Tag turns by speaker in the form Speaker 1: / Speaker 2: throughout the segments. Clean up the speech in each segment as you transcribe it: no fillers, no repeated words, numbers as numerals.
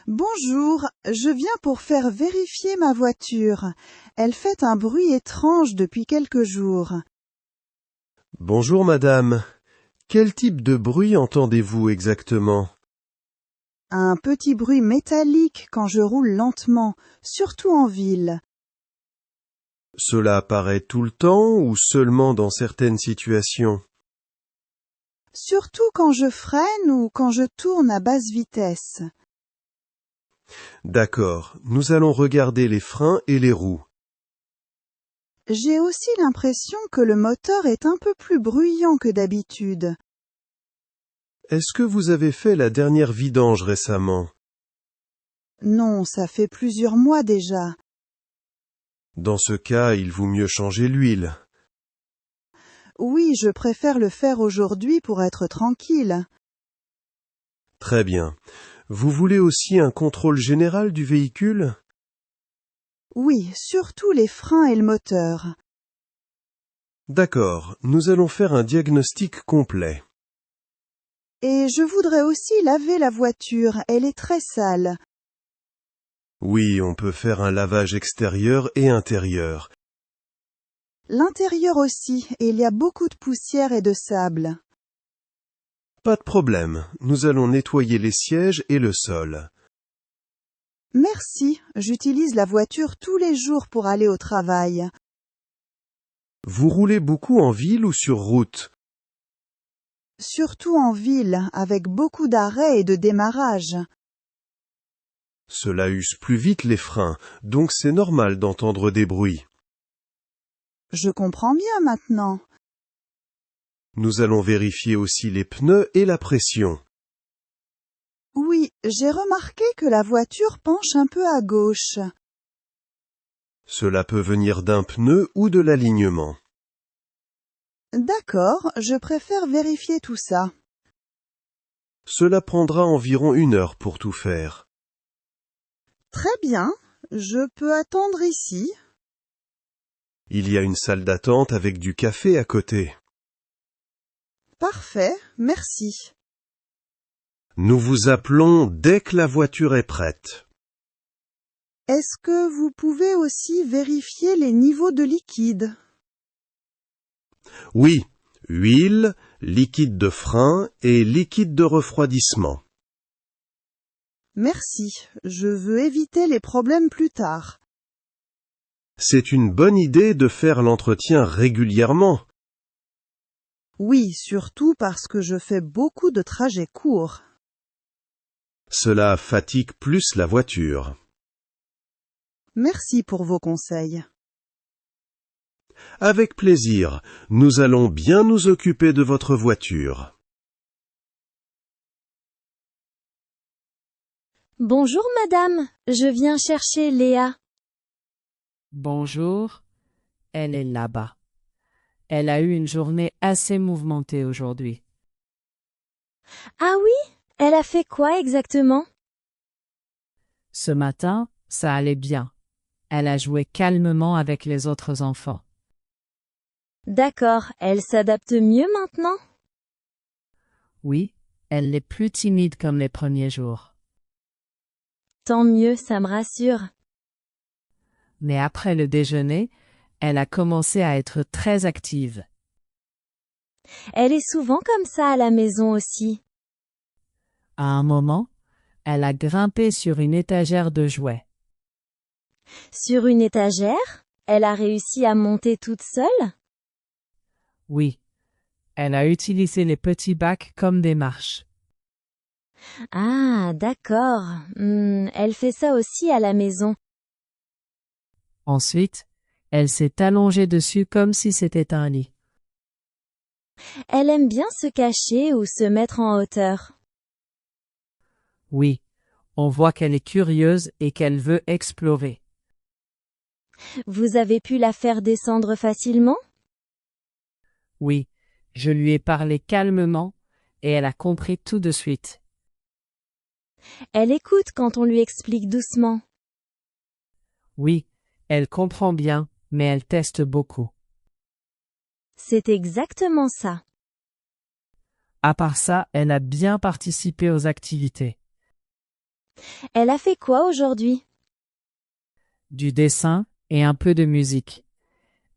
Speaker 1: Bonjour, je viens pour faire vérifier ma voiture. Elle fait un bruit étrange depuis quelques jours.
Speaker 2: Bonjour madame. Quel type de bruit entendez-vous exactement?
Speaker 1: Un petit bruit métallique quand je roule lentement, surtout en ville.
Speaker 2: Cela apparaît tout le temps ou seulement dans certaines situations?
Speaker 1: Surtout quand je freine ou quand je tourne à basse vitesse.
Speaker 2: D'accord, nous allons regarder les freins et les roues.
Speaker 1: J'ai aussi l'impression que le moteur est un peu plus bruyant que d'habitude.
Speaker 2: Est-ce que vous avez fait la dernière vidange récemment?
Speaker 1: Non, ça fait plusieurs mois déjà.
Speaker 2: Dans ce cas, il vaut mieux changer l'huile.
Speaker 1: Oui, je préfère le faire aujourd'hui pour être tranquille.
Speaker 2: Très bien. Vous voulez aussi un contrôle général du véhicule?
Speaker 1: Oui, surtout les freins et le moteur.
Speaker 2: D'accord, nous allons faire un diagnostic complet.
Speaker 1: Et je voudrais aussi laver la voiture, elle est très sale.
Speaker 2: Oui, on peut faire un lavage extérieur et intérieur.
Speaker 1: L'intérieur aussi, et il y a beaucoup de poussière et de sable.
Speaker 2: Pas de problème, nous allons nettoyer les sièges et le sol.
Speaker 1: Merci, j'utilise la voiture tous les jours pour aller au travail.
Speaker 2: Vous roulez beaucoup en ville ou sur route?
Speaker 1: Surtout en ville, avec beaucoup d'arrêts et de démarrages.
Speaker 2: Cela use plus vite les freins, donc c'est normal d'entendre des bruits.
Speaker 1: Je comprends bien maintenant.
Speaker 2: Nous allons vérifier aussi les pneus et la pression.
Speaker 1: Oui, j'ai remarqué que la voiture penche un peu à gauche.
Speaker 2: Cela peut venir d'un pneu ou de l'alignement.
Speaker 1: D'accord, je préfère vérifier tout ça.
Speaker 2: Cela prendra environ 1 heure pour tout faire.
Speaker 1: Très bien, je peux attendre ici.
Speaker 2: Il y a une salle d'attente avec du café à côté.
Speaker 1: Parfait, merci.
Speaker 2: Nous vous appelons dès que la voiture est prête.
Speaker 1: Est-ce que vous pouvez aussi vérifier les niveaux de liquide?
Speaker 2: Oui, huile, liquide de frein et liquide de refroidissement.
Speaker 1: Merci, je veux éviter les problèmes plus tard.
Speaker 2: C'est une bonne idée de faire l'entretien régulièrement.
Speaker 1: Oui, surtout parce que je fais beaucoup de trajets courts.
Speaker 2: Cela fatigue plus la voiture.
Speaker 1: Merci pour vos conseils.
Speaker 2: Avec plaisir, nous allons bien nous occuper de votre voiture.
Speaker 3: Bonjour madame, je viens chercher Léa.
Speaker 4: Bonjour, elle est là-bas. Elle a eu une journée assez mouvementée aujourd'hui.
Speaker 3: Ah oui? Elle a fait quoi exactement?
Speaker 4: Ce matin, ça allait bien. Elle a joué calmement avec les autres enfants.
Speaker 3: D'accord, elle s'adapte mieux maintenant?
Speaker 4: Oui, elle n'est plus timide comme les premiers jours.
Speaker 3: Tant mieux, ça me rassure.
Speaker 4: Mais après le déjeuner, elle a commencé à être très active.
Speaker 3: Elle est souvent comme ça à la maison aussi.
Speaker 4: À un moment, elle a grimpé sur une étagère de jouets.
Speaker 3: Sur une étagère? Elle a réussi à monter toute seule?
Speaker 4: Oui, elle a utilisé les petits bacs comme des marches.
Speaker 3: Ah, d'accord. Elle fait ça aussi à la maison.
Speaker 4: Ensuite, elle s'est allongée dessus comme si c'était un lit.
Speaker 3: Elle aime bien se cacher ou se mettre en hauteur.
Speaker 4: Oui, on voit qu'elle est curieuse et qu'elle veut explorer.
Speaker 3: Vous avez pu la faire descendre facilement?
Speaker 4: Oui, je lui ai parlé calmement et elle a compris tout de suite.
Speaker 3: Elle écoute quand on lui explique doucement.
Speaker 4: Oui, elle comprend bien, mais elle teste beaucoup.
Speaker 3: C'est exactement ça.
Speaker 4: À part ça, elle a bien participé aux activités.
Speaker 3: Elle a fait quoi aujourd'hui?
Speaker 4: Du dessin et un peu de musique.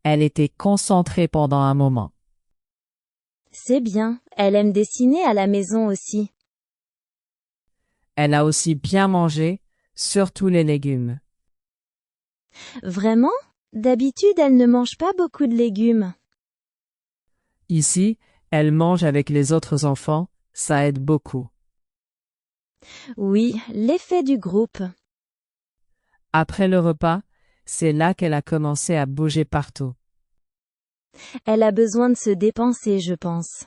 Speaker 4: Elle était concentrée pendant un moment.
Speaker 3: C'est bien, elle aime dessiner à la maison aussi.
Speaker 4: Elle a aussi bien mangé, surtout les légumes.
Speaker 3: Vraiment? D'habitude, elle ne mange pas beaucoup de légumes.
Speaker 4: Ici, elle mange avec les autres enfants, ça aide beaucoup.
Speaker 3: Oui, l'effet du groupe.
Speaker 4: Après le repas, c'est là qu'elle a commencé à bouger partout.
Speaker 3: Elle a besoin de se dépenser, je pense.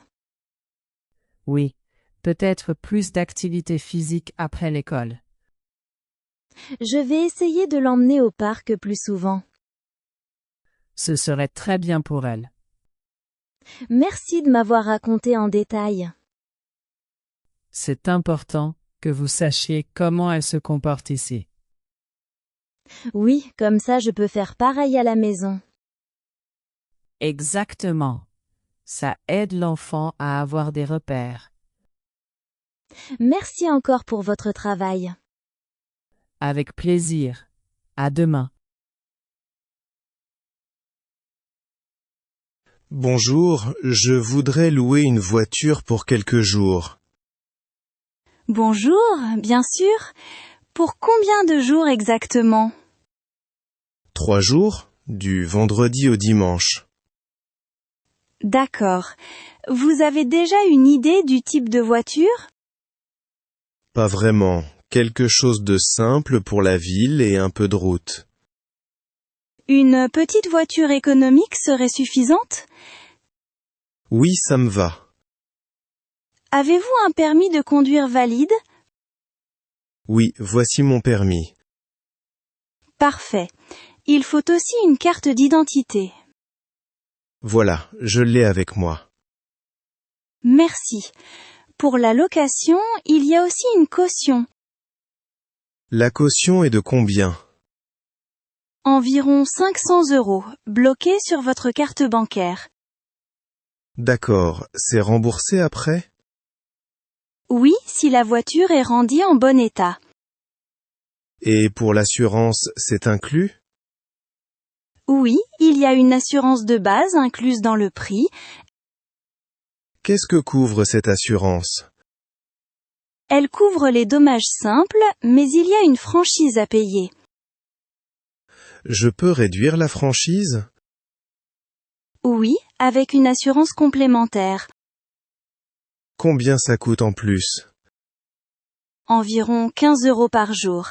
Speaker 4: Oui, peut-être plus d'activité physique après l'école.
Speaker 3: Je vais essayer de l'emmener au parc plus souvent.
Speaker 4: Ce serait très bien pour elle.
Speaker 3: Merci de m'avoir raconté en détail.
Speaker 4: C'est important que vous sachiez comment elle se comporte ici.
Speaker 3: Oui, comme ça je peux faire pareil à la maison.
Speaker 4: Exactement. Ça aide l'enfant à avoir des repères.
Speaker 3: Merci encore pour votre travail.
Speaker 4: Avec plaisir. À demain.
Speaker 2: Bonjour, je voudrais louer une voiture pour quelques jours.
Speaker 1: Bonjour, bien sûr. Pour combien de jours exactement?
Speaker 2: 3 jours, du vendredi au dimanche.
Speaker 1: D'accord. Vous avez déjà une idée du type de voiture?
Speaker 2: Pas vraiment, quelque chose de simple pour la ville et un peu de route.
Speaker 1: Une petite voiture économique serait suffisante?
Speaker 2: Oui, ça me va.
Speaker 1: Avez-vous un permis de conduire valide?
Speaker 2: Oui, voici mon permis.
Speaker 1: Parfait. Il faut aussi une carte d'identité.
Speaker 2: Voilà, je l'ai avec moi.
Speaker 1: Merci. Pour la location, il y a aussi une caution.
Speaker 2: La caution est de combien?
Speaker 1: Environ 500 €, bloqués sur votre carte bancaire.
Speaker 2: D'accord, c'est remboursé après?
Speaker 1: Oui, si la voiture est rendue en bon état.
Speaker 2: Et pour l'assurance, c'est inclus?
Speaker 1: Oui, il y a une assurance de base incluse dans le prix.
Speaker 2: Qu'est-ce que couvre cette assurance?
Speaker 1: Elle couvre les dommages simples, mais il y a une franchise à payer.
Speaker 2: Je peux réduire la franchise?
Speaker 1: Oui, avec une assurance complémentaire.
Speaker 2: Combien ça coûte en plus?
Speaker 1: Environ 15 € par jour.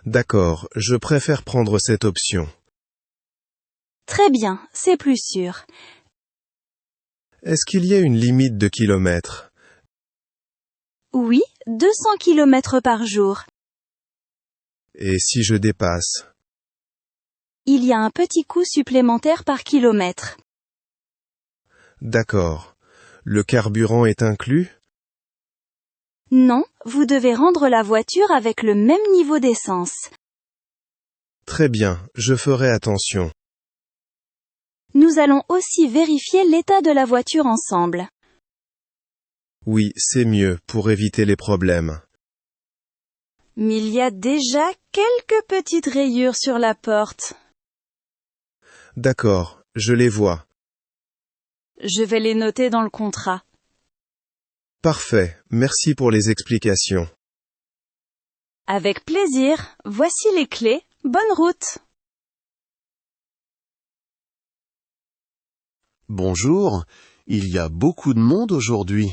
Speaker 2: D'accord, je préfère prendre cette option.
Speaker 1: Très bien, c'est plus sûr.
Speaker 2: Est-ce qu'il y a une limite de kilomètres?
Speaker 1: Oui, 200 km par jour.
Speaker 2: Et si je dépasse?
Speaker 1: Il y a un petit coût supplémentaire par kilomètre.
Speaker 2: D'accord. Le carburant est inclus?
Speaker 1: Non, vous devez rendre la voiture avec le même niveau d'essence.
Speaker 2: Très bien, je ferai attention.
Speaker 1: Nous allons aussi vérifier l'état de la voiture ensemble.
Speaker 2: Oui, c'est mieux pour éviter les problèmes.
Speaker 1: Mais il y a déjà quelques petites rayures sur la porte.
Speaker 2: D'accord, je les vois.
Speaker 1: Je vais les noter dans le contrat.
Speaker 2: Parfait, merci pour les explications.
Speaker 1: Avec plaisir, voici les clés. Bonne route!
Speaker 5: Bonjour, il y a beaucoup de monde aujourd'hui.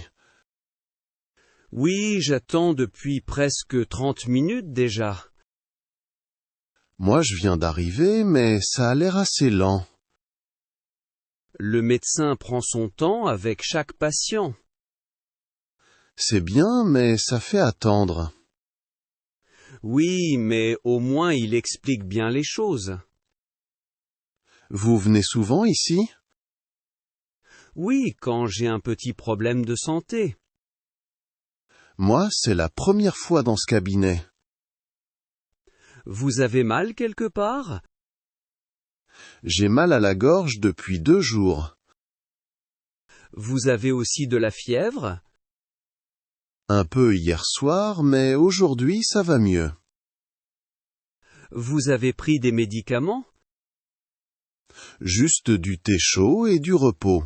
Speaker 6: Oui, j'attends depuis presque 30 minutes déjà.
Speaker 5: Moi je viens d'arriver, mais ça a l'air assez lent.
Speaker 6: Le médecin prend son temps avec chaque patient.
Speaker 5: C'est bien, mais ça fait attendre.
Speaker 6: Oui, mais au moins il explique bien les choses.
Speaker 5: Vous venez souvent ici?
Speaker 6: Oui, quand j'ai un petit problème de santé.
Speaker 5: Moi, c'est la première fois dans ce cabinet.
Speaker 6: Vous avez mal quelque part?
Speaker 5: J'ai mal à la gorge depuis 2 jours.
Speaker 6: Vous avez aussi de la fièvre?
Speaker 5: Un peu hier soir, mais aujourd'hui ça va mieux.
Speaker 6: Vous avez pris des médicaments?
Speaker 5: Juste du thé chaud et du repos.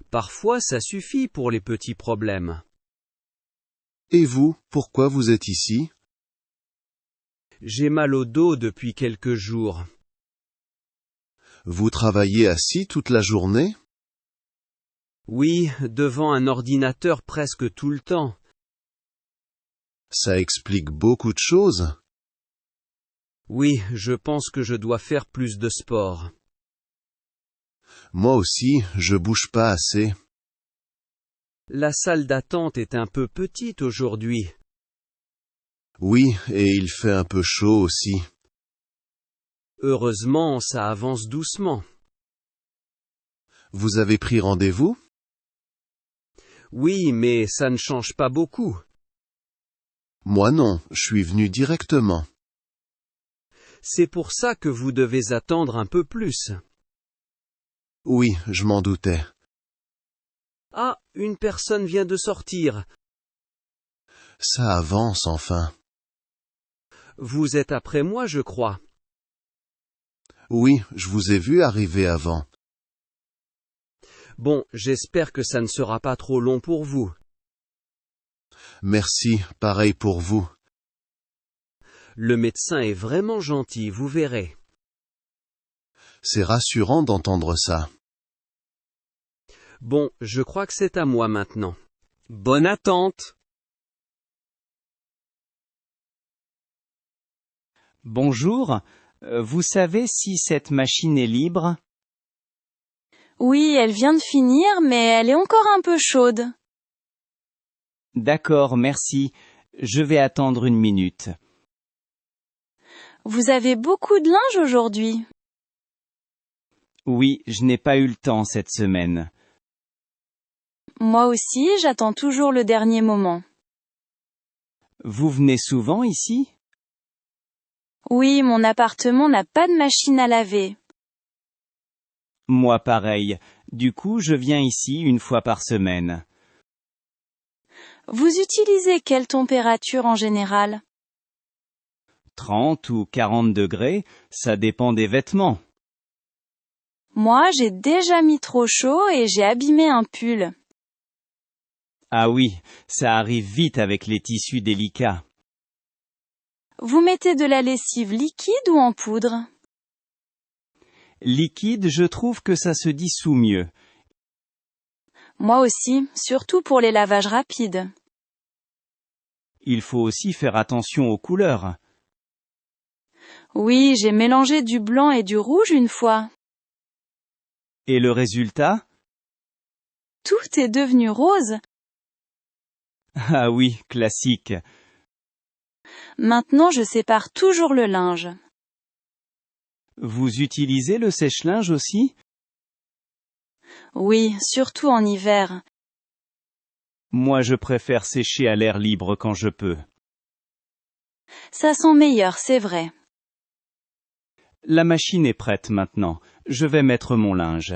Speaker 6: Parfois ça suffit pour les petits problèmes.
Speaker 5: Et vous, pourquoi vous êtes ici?
Speaker 6: J'ai mal au dos depuis quelques jours.
Speaker 5: Vous travaillez assis toute la journée?
Speaker 6: Oui, devant un ordinateur presque tout le temps.
Speaker 5: Ça explique beaucoup de choses.
Speaker 6: Oui, je pense que je dois faire plus de sport.
Speaker 5: Moi aussi, je bouge pas assez.
Speaker 6: La salle d'attente est un peu petite aujourd'hui.
Speaker 5: Oui, et il fait un peu chaud aussi.
Speaker 6: Heureusement, ça avance doucement.
Speaker 5: Vous avez pris rendez-vous?
Speaker 6: Oui, mais ça ne change pas beaucoup.
Speaker 5: Moi non, je suis venu directement.
Speaker 6: C'est pour ça que vous devez attendre un peu plus.
Speaker 5: Oui, je m'en doutais.
Speaker 6: Ah, une personne vient de sortir.
Speaker 5: Ça avance enfin.
Speaker 6: Vous êtes après moi, je crois.
Speaker 5: Oui, je vous ai vu arriver avant.
Speaker 6: Bon, j'espère que ça ne sera pas trop long pour vous.
Speaker 5: Merci, pareil pour vous.
Speaker 6: Le médecin est vraiment gentil, vous verrez.
Speaker 5: C'est rassurant d'entendre ça.
Speaker 6: Bon, je crois que c'est à moi maintenant. Bonne attente!
Speaker 7: Bonjour, vous savez si cette machine est libre?
Speaker 3: Oui, elle vient de finir, mais elle est encore un peu chaude.
Speaker 7: D'accord, merci. Je vais attendre 1 minute.
Speaker 3: Vous avez beaucoup de linge aujourd'hui.
Speaker 7: Oui, je n'ai pas eu le temps cette semaine.
Speaker 3: Moi aussi, j'attends toujours le dernier moment.
Speaker 7: Vous venez souvent ici?
Speaker 3: Oui, mon appartement n'a pas de machine à laver.
Speaker 7: Moi pareil. Du coup, je viens ici 1 fois par semaine.
Speaker 3: Vous utilisez quelle température en général?
Speaker 7: 30 ou 40 degrés, ça dépend des vêtements.
Speaker 3: Moi, j'ai déjà mis trop chaud et j'ai abîmé un pull.
Speaker 7: Ah oui, ça arrive vite avec les tissus délicats.
Speaker 3: Vous mettez de la lessive liquide ou en poudre?
Speaker 7: Liquide, je trouve que ça se dissout mieux.
Speaker 3: Moi aussi, surtout pour les lavages rapides.
Speaker 7: Il faut aussi faire attention aux couleurs.
Speaker 3: Oui, j'ai mélangé du blanc et du rouge une fois.
Speaker 7: Et le résultat?
Speaker 3: Tout est devenu rose.
Speaker 7: Ah oui, classique.
Speaker 3: Maintenant, je sépare toujours le linge.
Speaker 7: Vous utilisez le sèche-linge aussi?
Speaker 3: Oui, surtout en hiver.
Speaker 7: Moi je préfère sécher à l'air libre quand je peux.
Speaker 3: Ça sent meilleur, c'est vrai.
Speaker 7: La machine est prête maintenant. Je vais mettre mon linge.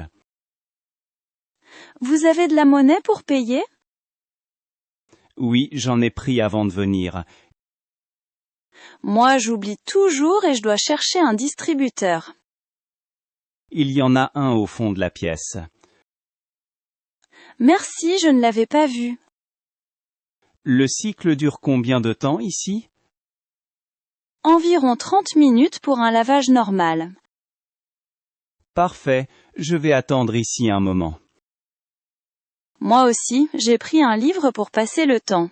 Speaker 3: Vous avez de la monnaie pour payer?
Speaker 7: Oui, j'en ai pris avant de venir.
Speaker 3: Moi, j'oublie toujours et je dois chercher un distributeur.
Speaker 7: Il y en a un au fond de la pièce.
Speaker 3: Merci, je ne l'avais pas vu.
Speaker 7: Le cycle dure combien de temps ici?
Speaker 3: Environ 30 minutes pour un lavage normal.
Speaker 7: Parfait, je vais attendre ici un moment.
Speaker 3: Moi aussi, j'ai pris un livre pour passer le temps.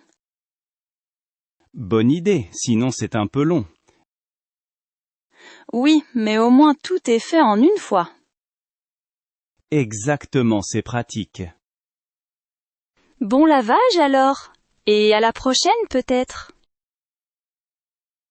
Speaker 7: Bonne idée, sinon c'est un peu long.
Speaker 3: Oui, mais au moins tout est fait en une fois.
Speaker 7: Exactement, c'est pratique.
Speaker 3: Bon lavage alors. Et à la prochaine peut-être.